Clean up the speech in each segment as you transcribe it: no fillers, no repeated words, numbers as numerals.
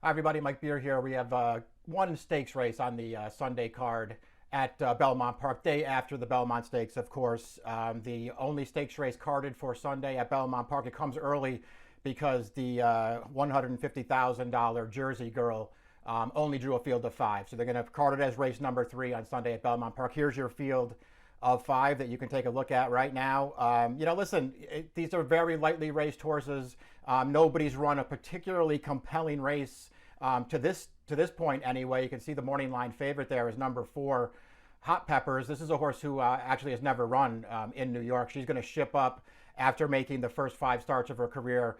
Hi everybody, Mike Beer here. We have one stakes race on the Sunday card at Belmont Park, day after the Belmont Stakes, of course. The only stakes race carded for Sunday at Belmont Park. It comes early because the $150,000 Jersey Girl only drew a field of 5. So they're going to card it as race number 3 on Sunday at Belmont Park. Here's your field of 5 that you can take a look at right now. Listen, these are very lightly raced horses. Nobody's run a particularly compelling race to this point anyway. You can see the morning line favorite there is number 4, Hot Peppers. This is a horse who actually has never run in New York. She's going to ship up after making the first 5 starts of her career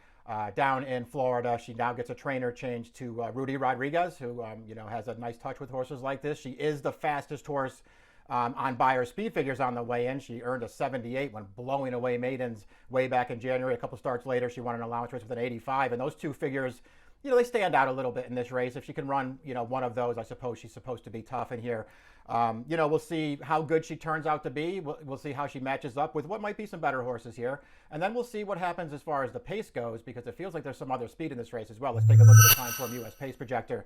down in Florida. She now gets a trainer change to Rudy Rodriguez, who has a nice touch with horses like this. She is the fastest horse on Beyer speed figures on the way in. She earned a 78 when blowing away maidens way back in January. A couple starts later, she won an allowance race with an 85. And those two figures, they stand out a little bit in this race. If she can run, one of those, I suppose she's supposed to be tough in here. We'll see how good she turns out to be. We'll see how she matches up with what might be some better horses here. And then we'll see what happens as far as the pace goes, because it feels like there's some other speed in this race as well. Let's take a look at the Timeform US pace projector.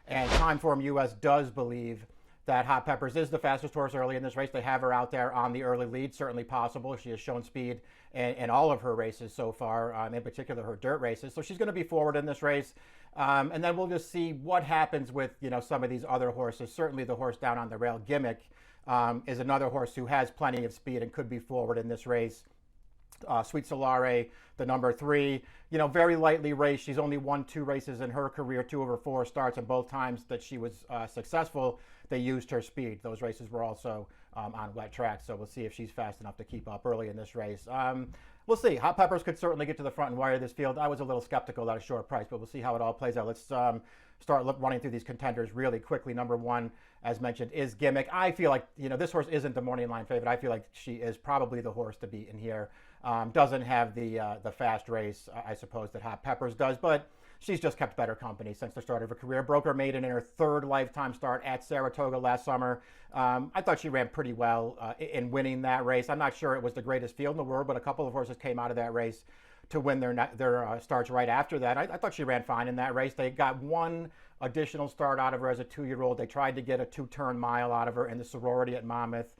And Timeform US does believe that Hot Peppers is the fastest horse early in this race. They have her out there on the early lead, certainly possible. She has shown speed in all of her races so far, in particular her dirt races. So she's going to be forward in this race. And then we'll just see what happens with, some of these other horses. Certainly the horse down on the rail, Gimmick, is another horse who has plenty of speed and could be forward in this race. Sweet Solare, the number 3, very lightly raced. She's only won 2 races in her career, 2 of her 4 starts, and both times that she was successful, they used her speed. Those races were also on wet tracks, so we'll see if she's fast enough to keep up early in this race. We'll see. Hot Peppers could certainly get to the front and wire this field. I was a little skeptical at a short price, but we'll see how it all plays out. Let's start running through these contenders really quickly. Number 1, as mentioned, is Gimmick. I feel like, this horse isn't the morning line favorite. I feel like she is probably the horse to beat in here. Doesn't have the fast race, I suppose, that Hot Peppers does, but she's just kept better company since the start of her career. Broke her maiden in her 3rd lifetime start at Saratoga last summer. I thought she ran pretty well in winning that race. I'm not sure it was the greatest field in the world, but a couple of horses came out of that race to win their starts right after that. I thought she ran fine in that race. They got 1 additional start out of her as a 2-year-old. They tried to get a 2-turn mile out of her in the sorority at Monmouth.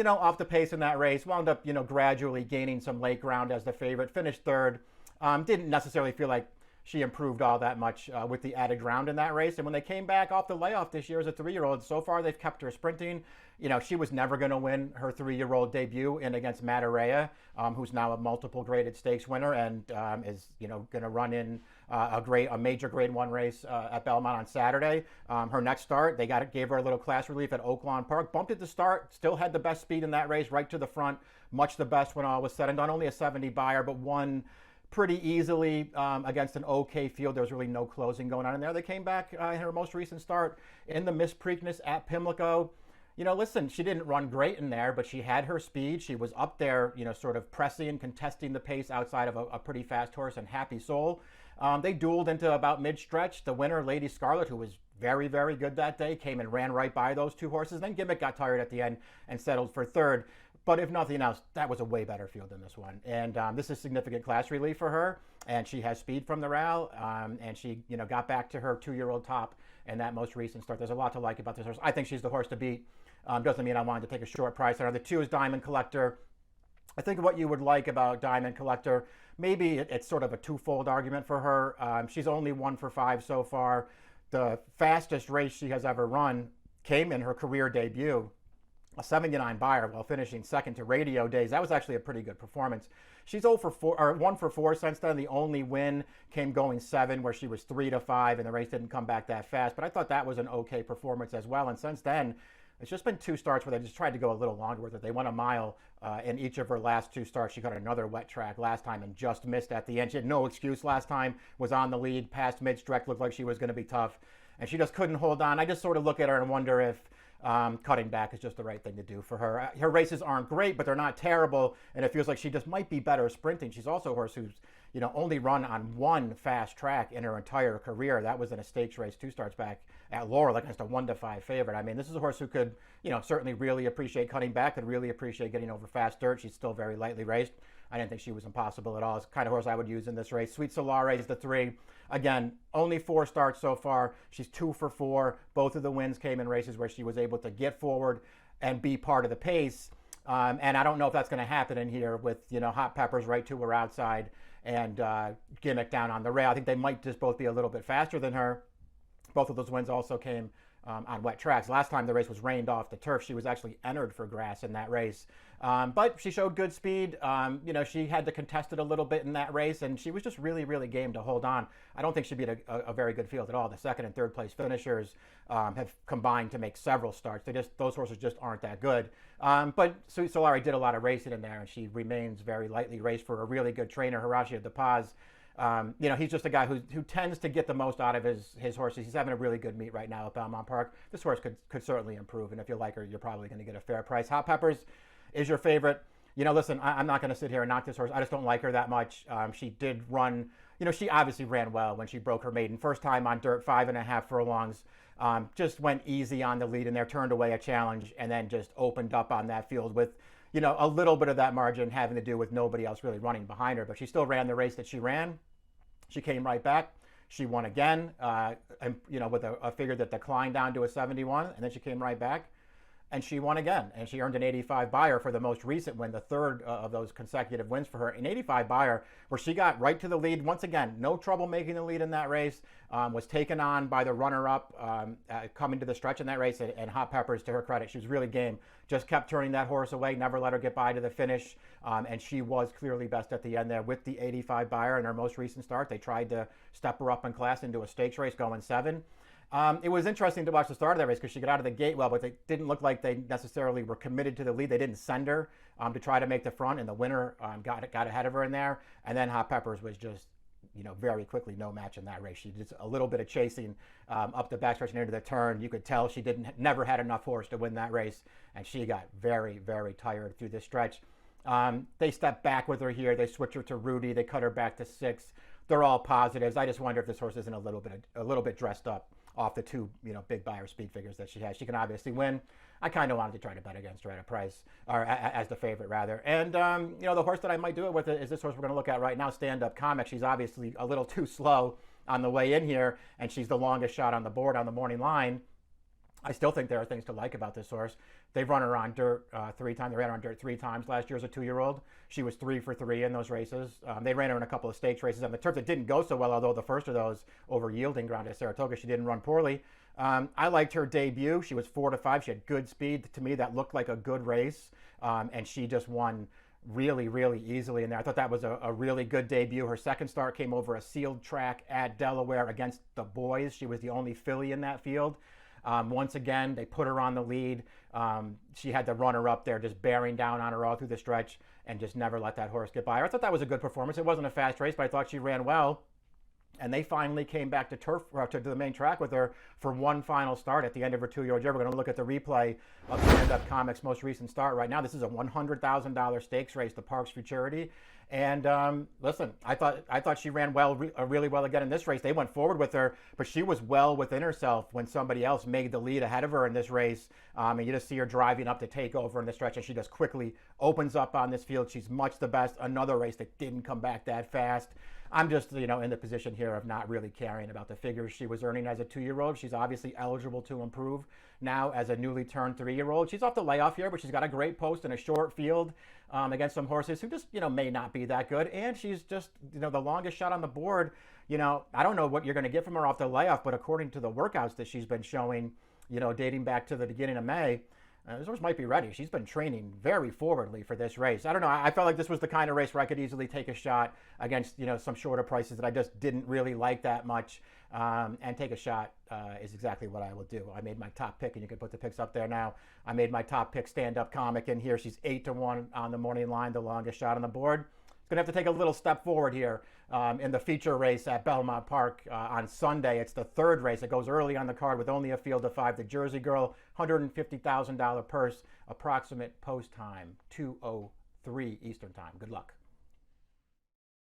Off the pace in that race, wound up, gradually gaining some late ground as the favorite, finished 3rd. Didn't necessarily feel like she improved all that much with the added ground in that race. And when they came back off the layoff this year as a 3-year-old, so far they've kept her sprinting. She was never going to win her 3-year-old debut in against Matarea, who's now a multiple graded stakes winner and is, going to run in a major grade 1 race at Belmont on Saturday. Her next start, they gave her a little class relief at Oaklawn Park, bumped it to start, still had the best speed in that race, right to the front, much the best when all was said and done. Only a 70 Beyer, but won pretty easily against an okay field. There was really no closing going on in there. They came back in her most recent start in the Miss Preakness at Pimlico. Listen, she didn't run great in there, but she had her speed. She was up there, sort of pressing and contesting the pace outside of a pretty fast horse and Happy Soul. They dueled into about mid-stretch. The winner, Lady Scarlet, who was very, very good that day, came and ran right by those 2 horses. Then Gimmick got tired at the end and settled for 3rd. But if nothing else, that was a way better field than this one. And this is significant class relief for her. And she has speed from the rail. And she, got back to her 2-year-old top in that most recent start. There's a lot to like about this horse. I think she's the horse to beat. Doesn't mean I wanted to take a short price on her. The 2 is Diamond Collector. I think what you would like about Diamond Collector, maybe it's sort of a twofold argument for her. She's only 1 for 5 so far. The fastest race she has ever run came in her career debut, a 79 Beyer, while finishing 2nd to Radio Days. That was actually a pretty good performance. She's 1 for 4 since then. The only win came going 7, where she was 3 to 5, and the race didn't come back that fast. But I thought that was an okay performance as well. And since then, it's just been 2 starts where they just tried to go a little longer with it. They won a mile in each of her last 2 starts. She got another wet track last time and just missed at the end. She had no excuse last time, was on the lead, past mid-stretch, looked like she was going to be tough, and she just couldn't hold on. I just sort of look at her and wonder if cutting back is just the right thing to do for her. Her races aren't great, but they're not terrible, and it feels like she just might be better sprinting. She's also a horse who's only run on 1 fast track in her entire career. That was in a stakes race 2 starts back at Laurel against a 1 to 5 favorite. I mean, this is a horse who could, certainly really appreciate cutting back, could really appreciate getting over fast dirt. She's still very lightly raced. I didn't think she was impossible at all. It's the kind of horse I would use in this race. Sweet Solare is the 3. Again, only 4 starts so far. She's 2 for 4. Both of the wins came in races where she was able to get forward and be part of the pace. And I don't know if that's going to happen in here with, Hot Peppers right to her outside and Gimmick down on the rail. I think they might just both be a little bit faster than her. Both of those wins also came on wet tracks. Last time the race was rained off the turf, she was actually entered for grass in that race. But she showed good speed. She had to contest it a little bit in that race, and she was just really, really game to hold on. I don't think she beat a very good field at all. The second and third place finishers have combined to make several starts. Those horses just aren't that good. But Solare did a lot of racing in there, and she remains very lightly raced for a really good trainer, Horacio De Paz. He's just a guy who tends to get the most out of his horses. He's having a really good meet right now at Belmont Park. This horse could certainly improve, and if you like her, you're probably going to get a fair price. Hot Peppers is your favorite. Listen, I'm not going to sit here and knock this horse. I just don't like her that much. She did run, she obviously ran well when she broke her maiden. First time on dirt, 5.5 furlongs. Just went easy on the lead in there, turned away a challenge, and then just opened up on that field with, a little bit of that margin having to do with nobody else really running behind her. But she still ran the race that she ran. She came right back. She won again, with a figure that declined down to a 71, and then she came right back. And she won again, and she earned an 85 buyer for the most recent win, the third of those consecutive wins for her. An 85 buyer where she got right to the lead. Once again, no trouble making the lead in that race. Was taken on by the runner-up coming to the stretch in that race, and Hot Peppers, to her credit, she was really game. Just kept turning that horse away, never let her get by to the finish, and she was clearly best at the end there with the 85 buyer in her most recent start. They tried to step her up in class into a stakes race going 7. It was interesting to watch the start of that race because she got out of the gate well, but they didn't look like they necessarily were committed to the lead. They didn't send her to try to make the front, and the winner got ahead of her in there. And then Hot Peppers was just, very quickly no match in that race. She did a little bit of chasing up the backstretch and into the turn. You could tell she never had enough horse to win that race, and she got very, very tired through this stretch. They stepped back with her here. They switched her to Rudy. They cut her back to 6. They're all positives. I just wonder if this horse isn't a little bit dressed up off the 2, big buyer speed figures that she has. She can obviously win. I kind of wanted to try to bet against her at a price, or as the favorite rather. And, the horse that I might do it with is this horse we're going to look at right now, Stand Up Comic. She's obviously a little too slow on the way in here, and she's the longest shot on the board on the morning line. I still think there are things to like about this horse. They've run her on dirt 3 times. They ran her on dirt 3 times last year as a 2-year-old. She was 3 for 3 in those races. They ran her in a couple of stakes races on the turf that didn't go so well, although the first of those over yielding ground at Saratoga, she didn't run poorly. I liked her debut. She was 4 to 5. She had good speed. To me, that looked like a good race, and she just won really, really easily in there. I thought that was a really good debut. Her second start came over a sealed track at Delaware against the boys. She was the only filly in that field. Once again, they put her on the lead. She had the runner up there just bearing down on her all through the stretch and just never let that horse get by her. I thought that was a good performance. It wasn't a fast race, but I thought she ran well. And they finally came back to the main track with her for one final start at the end of her 2-year-old year. We're going to look at the replay of Stand Up Comic's most recent start right now. This is a $100,000 stakes race, the Parks Futurity. And listen, I thought she ran really well again in this race. They went forward with her, but she was well within herself when somebody else made the lead ahead of her in this race. And you just see her driving up to take over in the stretch, and she just quickly opens up on this field. She's much the best. Another race that didn't come back that fast. I'm just, in the position here of not really caring about the figures she was earning as a 2-year-old. She's obviously eligible to improve now as a newly turned 3-year-old. She's off the layoff here, but she's got a great post in a short field against some horses who just, may not be that good. And she's just, the longest shot on the board. I don't know what you're going to get from her off the layoff, but according to the workouts that she's been showing, dating back to the beginning of May, this horse might be ready. She's been training very forwardly for this race. I don't know. I felt like this was the kind of race where I could easily take a shot against, some shorter prices that I just didn't really like that much. And take a shot is exactly what I will do. I made my top pick, and you can put the picks up there now. I made my top pick, Stand Up Comic, in here. She's 8 to 1 on the morning line, the longest shot on the board. Going to have to take a little step forward here in the feature race at Belmont Park on Sunday. It's the third race. It goes early on the card with only a field of 5. The Jersey Girl, $150,000 purse, approximate post time, 2:03 Eastern time. Good luck.